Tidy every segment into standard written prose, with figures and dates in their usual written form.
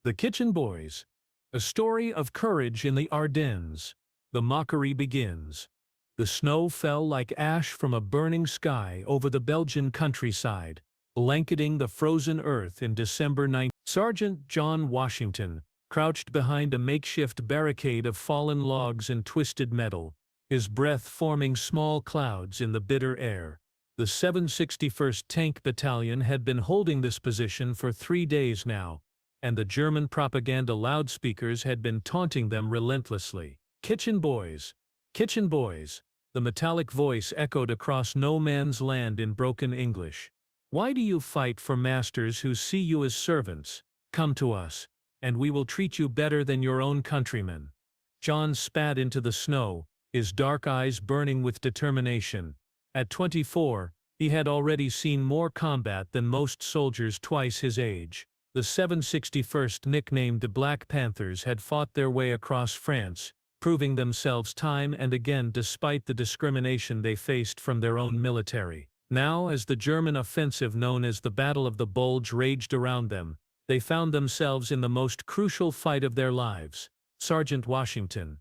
The Kitchen Boys. A story of courage in the Ardennes. The mockery begins. The snow fell like ash from a burning sky over the Belgian countryside, blanketing the frozen earth in December 9. Sergeant John Washington crouched behind a makeshift barricade of fallen logs and twisted metal, his breath forming small clouds in the bitter air. The 761st Tank Battalion had been holding this position for 3 days now, and the German propaganda loudspeakers had been taunting them relentlessly. "Kitchen boys! Kitchen boys!" The metallic voice echoed across no man's land in broken English. "Why do you fight for masters who see you as servants? Come to us, and we will treat you better than your own countrymen." John spat into the snow, his dark eyes burning with determination. At 24, he had already seen more combat than most soldiers twice his age. The 761st, nicknamed the Black Panthers, had fought their way across France, proving themselves time and again despite the discrimination they faced from their own military. Now, as the German offensive known as the Battle of the Bulge raged around them, they found themselves in the most crucial fight of their lives. Sergeant Washington.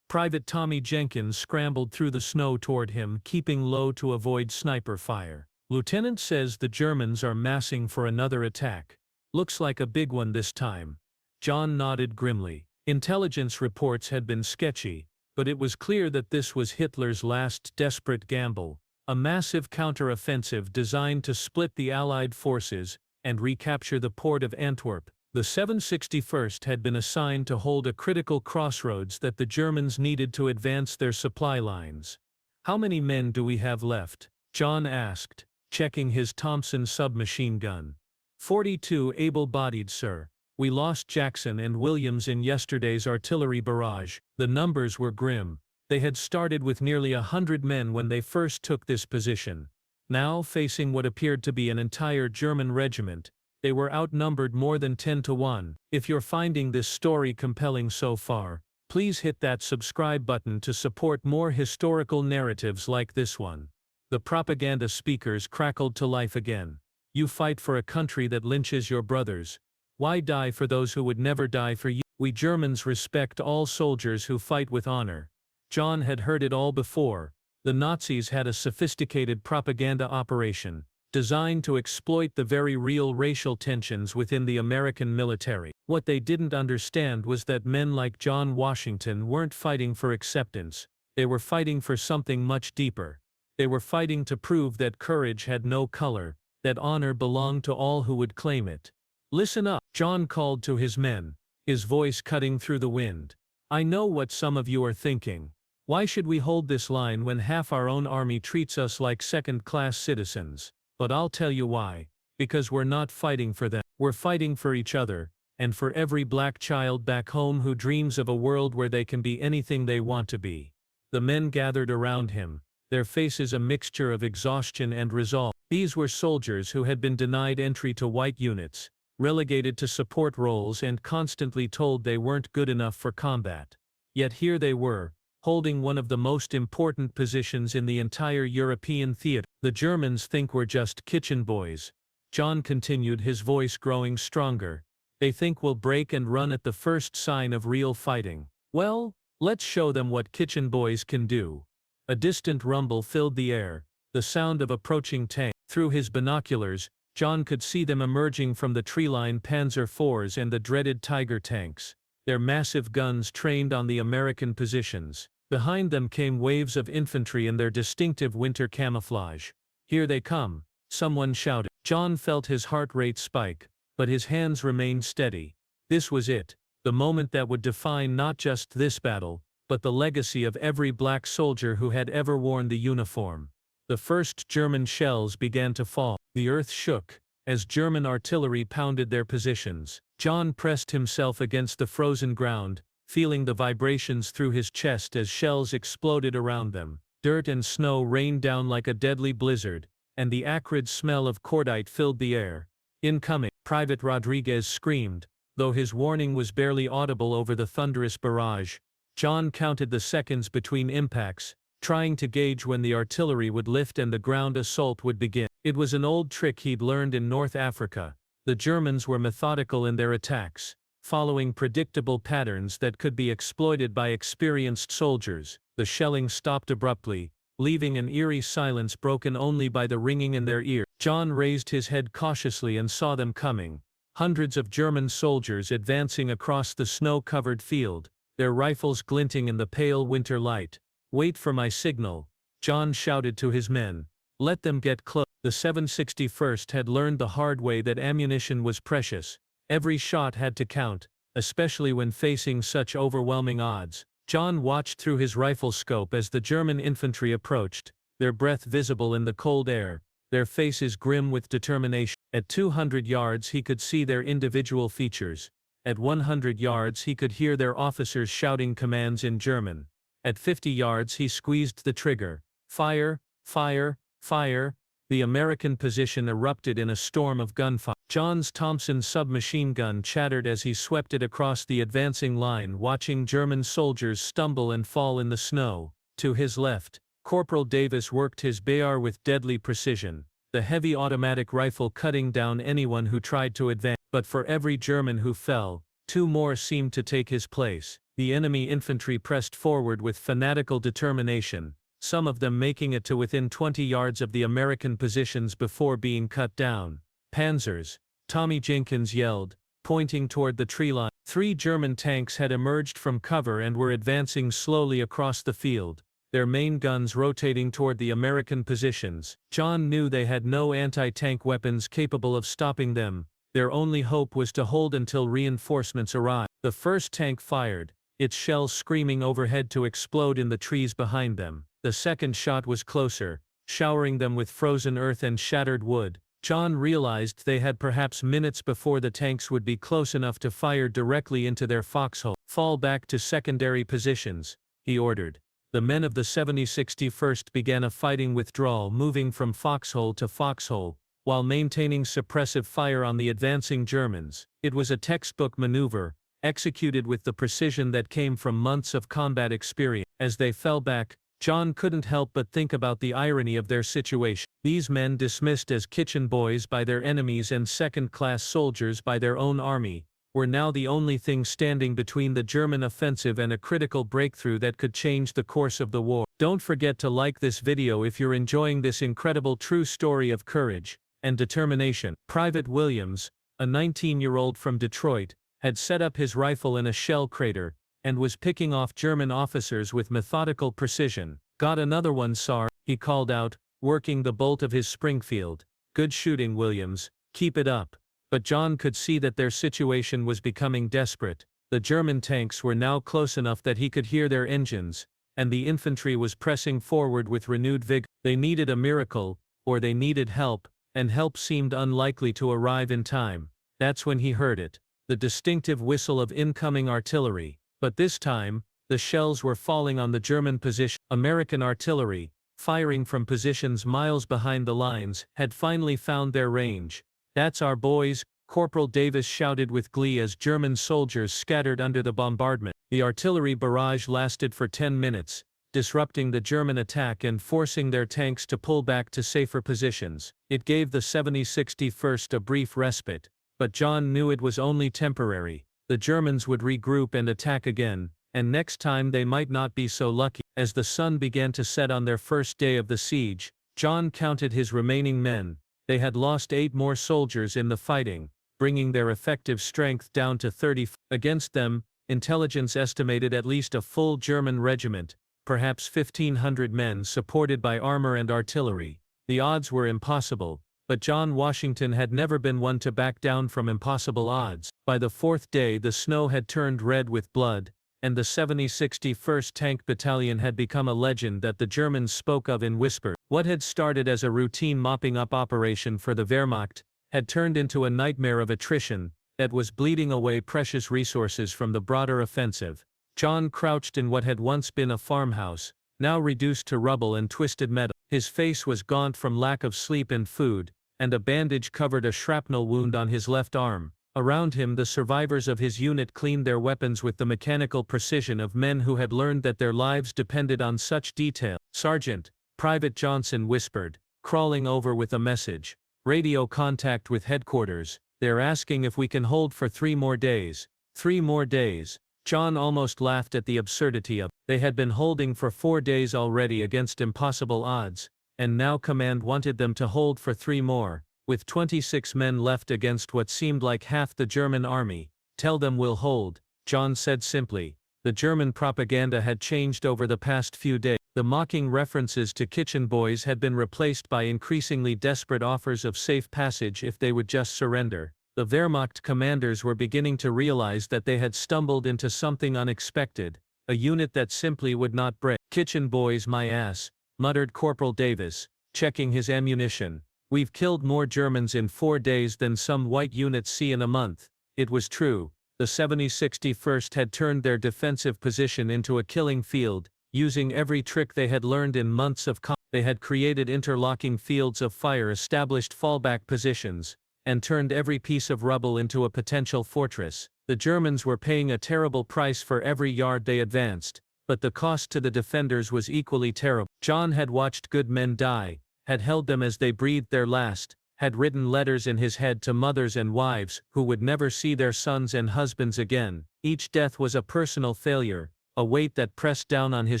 Private Tommy Jenkins scrambled through the snow toward him, keeping low to avoid sniper fire. "Lieutenant says the Germans are massing for another attack. Looks like a big one this time." John nodded grimly. Intelligence reports had been sketchy, but it was clear that this was Hitler's last desperate gamble, a massive counter-offensive designed to split the Allied forces and recapture the port of Antwerp. The 761st had been assigned to hold a critical crossroads that the Germans needed to advance their supply lines. "How many men do we have left?" John asked, checking his Thompson submachine gun. 42 able-bodied, sir. We lost Jackson and Williams in yesterday's artillery barrage." The numbers were grim. They had started with nearly 100 men when they first took this position. Now, facing what appeared to be an entire German regiment, they were outnumbered more than 10 to 1. If you're finding this story compelling so far, please hit that subscribe button to support more historical narratives like this one. The propaganda speakers crackled to life again. "You fight for a country that lynches your brothers. Why die for those who would never die for you? We Germans respect all soldiers who fight with honor." John had heard it all before. The Nazis had a sophisticated propaganda operation, designed to exploit the very real racial tensions within the American military. What they didn't understand was that men like John Washington weren't fighting for acceptance. They were fighting for something much deeper. They were fighting to prove that courage had no color, that honor belonged to all who would claim it. "Listen up," John called to his men, his voice cutting through the wind. "I know what some of you are thinking. Why should we hold this line when half our own army treats us like second-class citizens? But I'll tell you why. Because we're not fighting for them. We're fighting for each other, and for every black child back home who dreams of a world where they can be anything they want to be." The men gathered around him, their faces a mixture of exhaustion and resolve. These were soldiers who had been denied entry to white units, relegated to support roles, and constantly told they weren't good enough for combat. Yet here they were, holding one of the most important positions in the entire European theater. "The Germans think we're just kitchen boys," John continued, his voice growing stronger. "They think we'll break and run at the first sign of real fighting. Well, let's show them what kitchen boys can do." A distant rumble filled the air, the sound of approaching tanks. Through his binoculars, John could see them emerging from the tree-lined Panzer IVs and the dreaded Tiger tanks, their massive guns trained on the American positions. Behind them came waves of infantry in their distinctive winter camouflage. "Here they come," someone shouted. John felt his heart rate spike, but his hands remained steady. This was it, the moment that would define not just this battle, but the legacy of every black soldier who had ever worn the uniform. The first German shells began to fall. The earth shook as German artillery pounded their positions. John pressed himself against the frozen ground, feeling the vibrations through his chest as shells exploded around them. Dirt and snow rained down like a deadly blizzard, and the acrid smell of cordite filled the air. "Incoming!" Private Rodriguez screamed, though his warning was barely audible over the thunderous barrage. John counted the seconds between impacts, trying to gauge when the artillery would lift and the ground assault would begin. It was an old trick he'd learned in North Africa. The Germans were methodical in their attacks, following predictable patterns that could be exploited by experienced soldiers. The shelling stopped abruptly, leaving an eerie silence broken only by the ringing in their ear. John raised his head cautiously and saw them coming. Hundreds of German soldiers advancing across the snow-covered field, their rifles glinting in the pale winter light. "Wait for my signal," John shouted to his men. "Let them get close." The 761st had learned the hard way that ammunition was precious. Every shot had to count, especially when facing such overwhelming odds. John watched through his rifle scope as the German infantry approached, their breath visible in the cold air, their faces grim with determination. At 200 yards he could see their individual features. At 100 yards he could hear their officers shouting commands in German. At 50 yards he squeezed the trigger. Fire, fire, fire. The American position erupted in a storm of gunfire. John's Thompson submachine gun chattered as he swept it across the advancing line, watching German soldiers stumble and fall in the snow. To his left, Corporal Davis worked his BR with deadly precision, the heavy automatic rifle cutting down anyone who tried to advance. But for every German who fell, two more seemed to take his place. The enemy infantry pressed forward with fanatical determination, some of them making it to within 20 yards of the American positions before being cut down. "Panzers," Tommy Jenkins yelled, pointing toward the tree line. 3 German tanks had emerged from cover and were advancing slowly across the field, their main guns rotating toward the American positions. John knew they had no anti-tank weapons capable of stopping them. Their only hope was to hold until reinforcements arrived. The first tank fired, its shells screaming overhead to explode in the trees behind them. The second shot was closer, showering them with frozen earth and shattered wood. John realized they had perhaps minutes before the tanks would be close enough to fire directly into their foxhole. "Fall back to secondary positions," he ordered. The men of the 7061st began a fighting withdrawal, moving from foxhole to foxhole, while maintaining suppressive fire on the advancing Germans. It was a textbook maneuver, executed with the precision that came from months of combat experience. As they fell back, John couldn't help but think about the irony of their situation. These men, dismissed as kitchen boys by their enemies and second-class soldiers by their own army, were now the only thing standing between the German offensive and a critical breakthrough that could change the course of the war. Don't forget to like this video if you're enjoying this incredible true story of courage and determination. Private Williams, a 19-year-old from Detroit, had set up his rifle in a shell crater, and was picking off German officers with methodical precision. "Got another one, Sar," he called out, working the bolt of his Springfield. "Good shooting, Williams. Keep it up." But John could see that their situation was becoming desperate. The German tanks were now close enough that he could hear their engines, and the infantry was pressing forward with renewed vigor. They needed a miracle, or they needed help, and help seemed unlikely to arrive in time. That's when he heard it, the distinctive whistle of incoming artillery. But this time, the shells were falling on the German position. American artillery, firing from positions miles behind the lines, had finally found their range. "That's our boys," Corporal Davis shouted with glee as German soldiers scattered under the bombardment. The artillery barrage lasted for 10 minutes, disrupting the German attack and forcing their tanks to pull back to safer positions. It gave the 7061st a brief respite, but John knew it was only temporary. The Germans would regroup and attack again, and next time they might not be so lucky. As the sun began to set on their first day of the siege, John counted his remaining men. They had lost 8 more soldiers in the fighting, bringing their effective strength down to 30. Against them, intelligence estimated at least a full German regiment, perhaps 1,500 men supported by armor and artillery. The odds were impossible. But John Washington had never been one to back down from impossible odds. By the 4th day the snow had turned red with blood, and the 7061st Tank Battalion had become a legend that the Germans spoke of in whispers. What had started as a routine mopping-up operation for the Wehrmacht had turned into a nightmare of attrition that was bleeding away precious resources from the broader offensive. John crouched in what had once been a farmhouse, now reduced to rubble and twisted metal. His face was gaunt from lack of sleep and food, and a bandage covered a shrapnel wound on his left arm. Around him the survivors of his unit cleaned their weapons with the mechanical precision of men who had learned that their lives depended on such detail. "Sergeant," Private Johnson whispered, crawling over with a message. "Radio contact with headquarters. They're asking if we can hold for 3 more days." 3 more days. John almost laughed at the absurdity of it. They had been holding for 4 days already against impossible odds, and now command wanted them to hold for 3 more, with 26 men left against what seemed like half the German army. Tell them we'll hold, John said simply. The German propaganda had changed over the past few days. The mocking references to kitchen boys had been replaced by increasingly desperate offers of safe passage if they would just surrender. The Wehrmacht commanders were beginning to realize that they had stumbled into something unexpected, a unit that simply would not break. "Kitchen boys, my ass," muttered Corporal Davis, checking his ammunition. "We've killed more Germans in 4 days than some white units see in a month." It was true. The 7061st had turned their defensive position into a killing field, using every trick they had learned in months of combat. They had created interlocking fields of fire, established fallback positions, and turned every piece of rubble into a potential fortress. The Germans were paying a terrible price for every yard they advanced, but the cost to the defenders was equally terrible. John had watched good men die, had held them as they breathed their last, had written letters in his head to mothers and wives who would never see their sons and husbands again. Each death was a personal failure, a weight that pressed down on his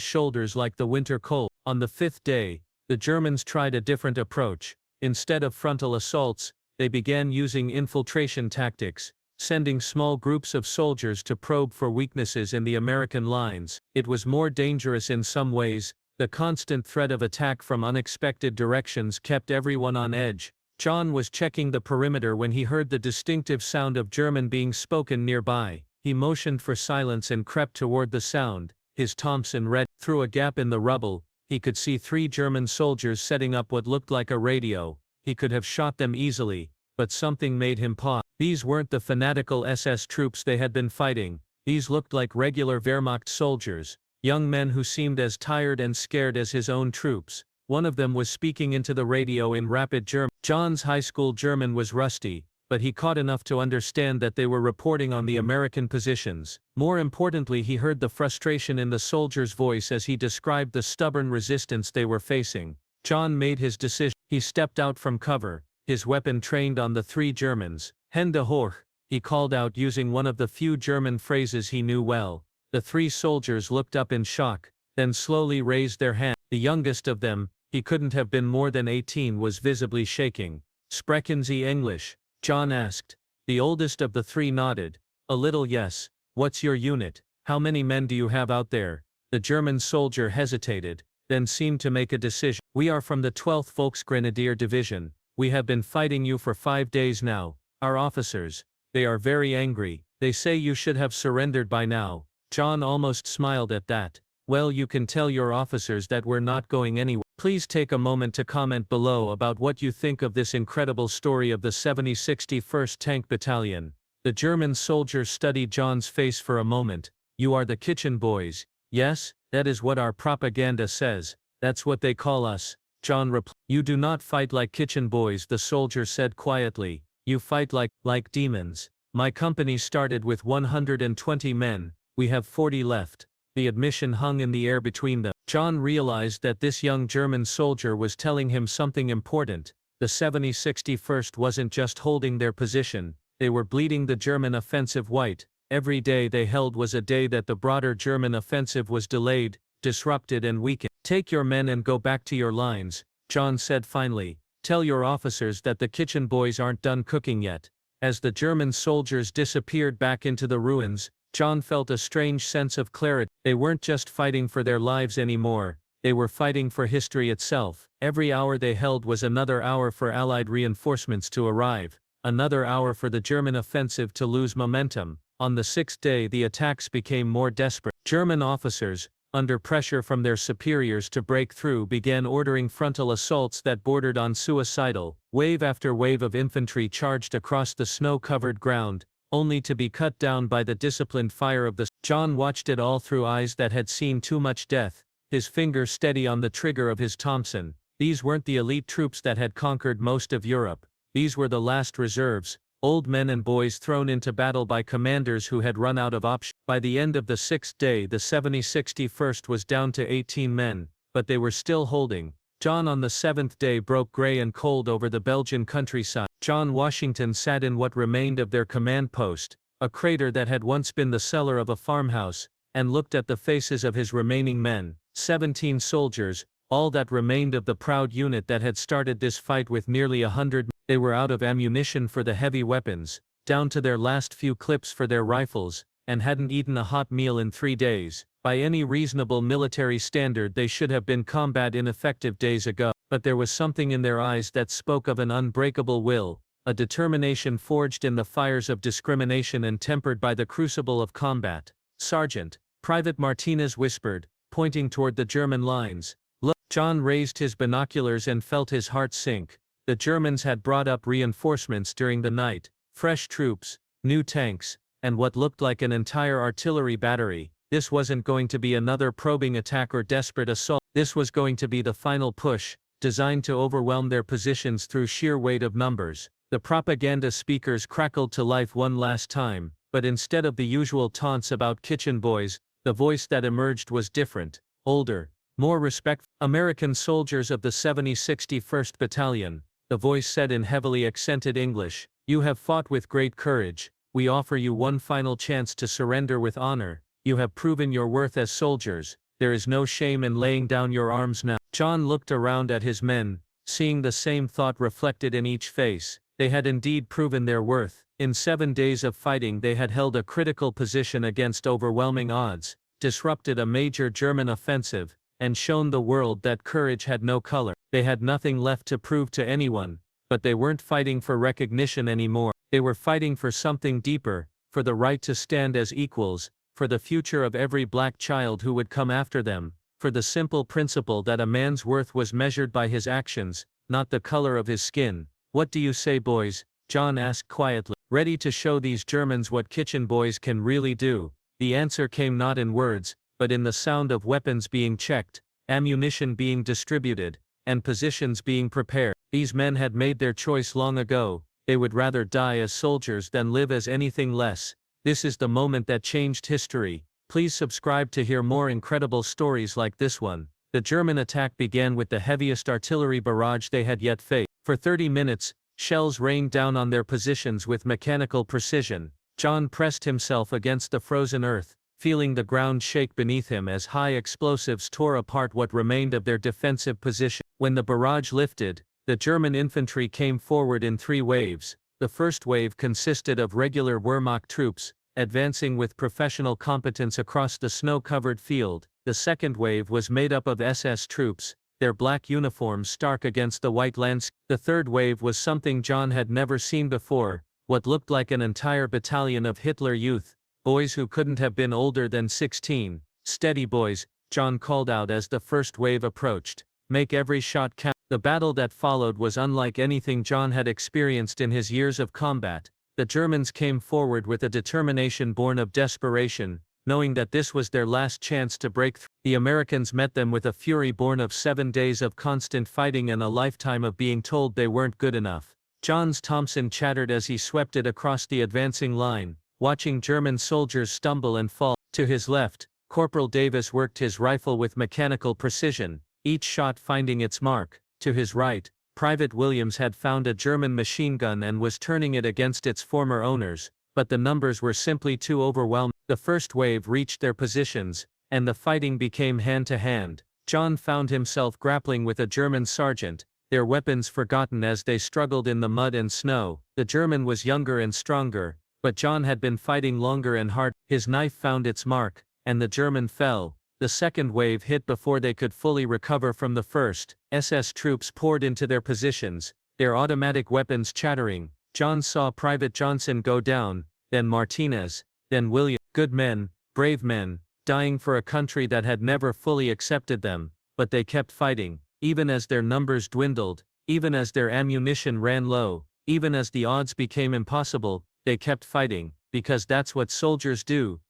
shoulders like the winter cold. On the 5th day, the Germans tried a different approach. Instead of frontal assaults, they began using infiltration tactics, sending small groups of soldiers to probe for weaknesses in the American lines. It was more dangerous in some ways. The constant threat of attack from unexpected directions kept everyone on edge. John was checking the perimeter when he heard the distinctive sound of German being spoken nearby. He motioned for silence and crept toward the sound, his Thompson ready. Through a gap in the rubble, he could see 3 German soldiers setting up what looked like a radio. He could have shot them easily, but something made him pause. These weren't the fanatical SS troops they had been fighting. These looked like regular Wehrmacht soldiers, young men who seemed as tired and scared as his own troops. One of them was speaking into the radio in rapid German. John's high school German was rusty, but he caught enough to understand that they were reporting on the American positions. More importantly, he heard the frustration in the soldier's voice as he described the stubborn resistance they were facing. John made his decision. He stepped out from cover, his weapon trained on the 3 Germans. "Hände hoch," he called out using one of the few German phrases he knew well. The 3 soldiers looked up in shock, then slowly raised their hands. The youngest of them, he couldn't have been more than 18, was visibly shaking. "Sprechen Sie English?" John asked. The oldest of the 3 nodded. "A little, yes." "What's your unit? How many men do you have out there?" The German soldier hesitated, then seemed to make a decision. "We are from the 12th Volksgrenadier Division. We have been fighting you for 5 days now. Our officers, they are very angry. They say you should have surrendered by now." John almost smiled at that. "Well, you can tell your officers that we're not going anywhere." Please take a moment to comment below about what you think of this incredible story of the 7061st Tank Battalion. The German soldier studied John's face for a moment. "You are the kitchen boys." "Yes, that is what our propaganda says. That's what they call us." John replied. "You do not fight like kitchen boys," the soldier said quietly. "You fight like demons. My company started with 120 men. We have 40 left." The admission hung in the air between them. John realized that this young German soldier was telling him something important. The 7061st wasn't just holding their position, they were bleeding the German offensive white. Every day they held was a day that the broader German offensive was delayed, disrupted and weakened. "Take your men and go back to your lines," John said finally. "Tell your officers that the kitchen boys aren't done cooking yet." As the German soldiers disappeared back into the ruins, John felt a strange sense of clarity. They weren't just fighting for their lives anymore, they were fighting for history itself. Every hour they held was another hour for Allied reinforcements to arrive, another hour for the German offensive to lose momentum. On the 6th day the attacks became more desperate. German officers, under pressure from their superiors to break through, began ordering frontal assaults that bordered on suicidal. Wave after wave of infantry charged across the snow-covered ground, only to be cut down by the disciplined fire of the. John watched it all through eyes that had seen too much death, his finger steady on the trigger of his Thompson. These weren't the elite troops that had conquered most of Europe. These were the last reserves, old men and boys thrown into battle by commanders who had run out of options. By the end of the 6th day the 7061st was down to 18 men, but they were still holding. John on the 7th day broke gray and cold over the Belgian countryside. John Washington sat in what remained of their command post, a crater that had once been the cellar of a farmhouse, and looked at the faces of his remaining men, 17 soldiers, all that remained of the proud unit that had started this fight with nearly 100. They were out of ammunition for the heavy weapons, down to their last few clips for their rifles, and hadn't eaten a hot meal in 3 days. By any reasonable military standard they should have been combat ineffective days ago, but there was something in their eyes that spoke of an unbreakable will, a determination forged in the fires of discrimination and tempered by the crucible of combat. "Sergeant," Private Martinez whispered, pointing toward the German lines. "Look." John raised his binoculars and felt his heart sink. The Germans had brought up reinforcements during the night, fresh troops, new tanks, and what looked like an entire artillery battery. This wasn't going to be another probing attack or desperate assault. This was going to be the final push, designed to overwhelm their positions through sheer weight of numbers. The propaganda speakers crackled to life one last time, but instead of the usual taunts about kitchen boys, the voice that emerged was different, older, more respectful. "American soldiers of the 7061st Battalion," the voice said in heavily accented English, "you have fought with great courage. We offer you one final chance to surrender with honor. You have proven your worth as soldiers. There is no shame in laying down your arms now." John looked around at his men, seeing the same thought reflected in each face. They had indeed proven their worth. In 7 days of fighting they had held a critical position against overwhelming odds, disrupted a major German offensive, and shown the world that courage had no color. They had nothing left to prove to anyone, but they weren't fighting for recognition anymore. They were fighting for something deeper, for the right to stand as equals, for the future of every black child who would come after them, for the simple principle that a man's worth was measured by his actions, not the color of his skin. "What do you say, boys?" John asked quietly, ready to show these Germans what kitchen boys can really do. The answer came not in words, but in the sound of weapons being checked, ammunition being distributed, and positions being prepared. These men had made their choice long ago. They would rather die as soldiers than live as anything less. This is the moment that changed history. Please subscribe to hear more incredible stories like this one. The German attack began with the heaviest artillery barrage they had yet faced. For 30 minutes, shells rained down on their positions with mechanical precision. John pressed himself against the frozen earth, feeling the ground shake beneath him as high explosives tore apart what remained of their defensive position. When the barrage lifted, the German infantry came forward in 3 waves. The first wave consisted of regular Wehrmacht troops, advancing with professional competence across the snow-covered field. The second wave was made up of SS troops, their black uniforms stark against the white landscape. The third wave was something John had never seen before, what looked like an entire battalion of Hitler Youth, boys who couldn't have been older than 16. "Steady, boys," John called out as the first wave approached. "Make every shot count." The battle that followed was unlike anything John had experienced in his years of combat. The Germans came forward with a determination born of desperation, knowing that this was their last chance to break through. The Americans met them with a fury born of 7 days of constant fighting and a lifetime of being told they weren't good enough. John's Thompson chattered as he swept it across the advancing line, watching German soldiers stumble and fall. To his left, Corporal Davis worked his rifle with mechanical precision, each shot finding its mark. To his right, Private Williams had found a German machine gun and was turning it against its former owners, but the numbers were simply too overwhelming. The first wave reached their positions, and the fighting became hand-to-hand. John found himself grappling with a German sergeant, their weapons forgotten as they struggled in the mud and snow. The German was younger and stronger, but John had been fighting longer and hard. His knife found its mark, and the German fell. The second wave hit before they could fully recover from the first. SS troops poured into their positions, their automatic weapons chattering. John saw Private Johnson go down, then Martinez, then William. Good men, brave men, dying for a country that had never fully accepted them, but they kept fighting, even as their numbers dwindled, even as their ammunition ran low, even as the odds became impossible. They kept fighting, because that's what soldiers do.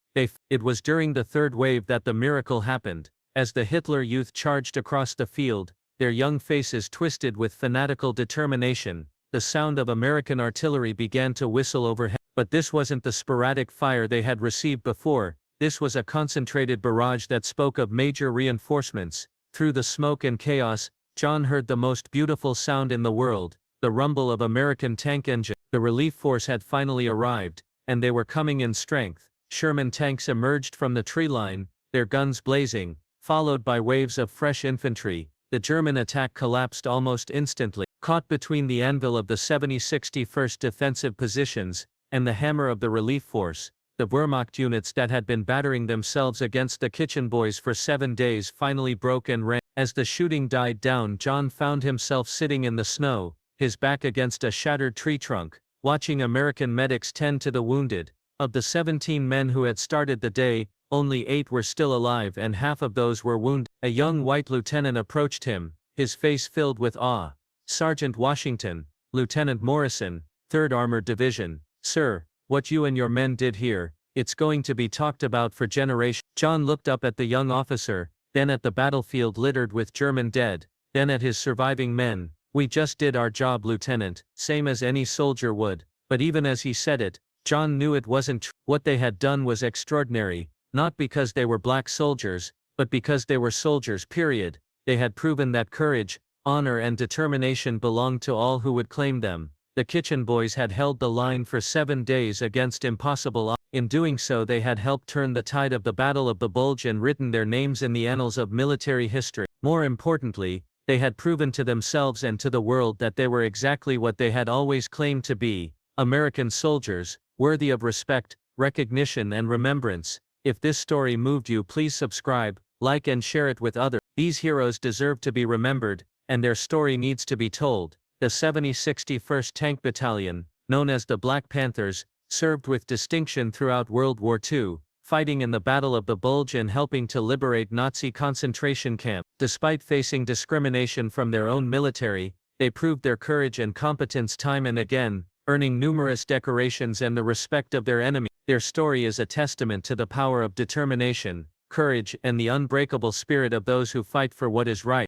It was during the third wave that the miracle happened. As the Hitler Youth charged across the field, their young faces twisted with fanatical determination, the sound of American artillery began to whistle overhead. But this wasn't the sporadic fire they had received before. This was a concentrated barrage that spoke of major reinforcements. Through the smoke and chaos, John heard the most beautiful sound in the world, the rumble of American tank engines. The relief force had finally arrived, and they were coming in strength. Sherman tanks emerged from the tree line, their guns blazing, followed by waves of fresh infantry. The German attack collapsed almost instantly, caught between the anvil of the 61st defensive positions and the hammer of the relief force. The Wehrmacht units that had been battering themselves against the kitchen boys for 7 days finally broke and ran. As the shooting died down, John found himself sitting in the snow, his back against a shattered tree trunk, watching American medics tend to the wounded. Of the 17 men who had started the day, only 8 were still alive and half of those were wounded. A young white lieutenant approached him, his face filled with awe. "Sergeant Washington, Lieutenant Morrison, 3rd Armored Division. Sir, what you and your men did here, it's going to be talked about for generations." John looked up at the young officer, then at the battlefield littered with German dead, then at his surviving men. "We just did our job, Lieutenant, same as any soldier would." But even as he said it, John knew it wasn't true. What they had done was extraordinary, not because they were black soldiers, but because they were soldiers, period. They had proven that courage, honor and determination belonged to all who would claim them. The kitchen boys had held the line for 7 days against impossible odds. In doing so, they had helped turn the tide of the Battle of the Bulge and written their names in the annals of military history. More importantly, they had proven to themselves and to the world that they were exactly what they had always claimed to be, American soldiers, worthy of respect, recognition and remembrance. If this story moved you, please subscribe, like and share it with others. These heroes deserve to be remembered, and their story needs to be told. The 61st Tank Battalion, known as the Black Panthers, served with distinction throughout World War II, fighting in the Battle of the Bulge and helping to liberate Nazi concentration camps. Despite facing discrimination from their own military, they proved their courage and competence time and again, earning numerous decorations and the respect of their enemies. Their story is a testament to the power of determination, courage, and the unbreakable spirit of those who fight for what is right.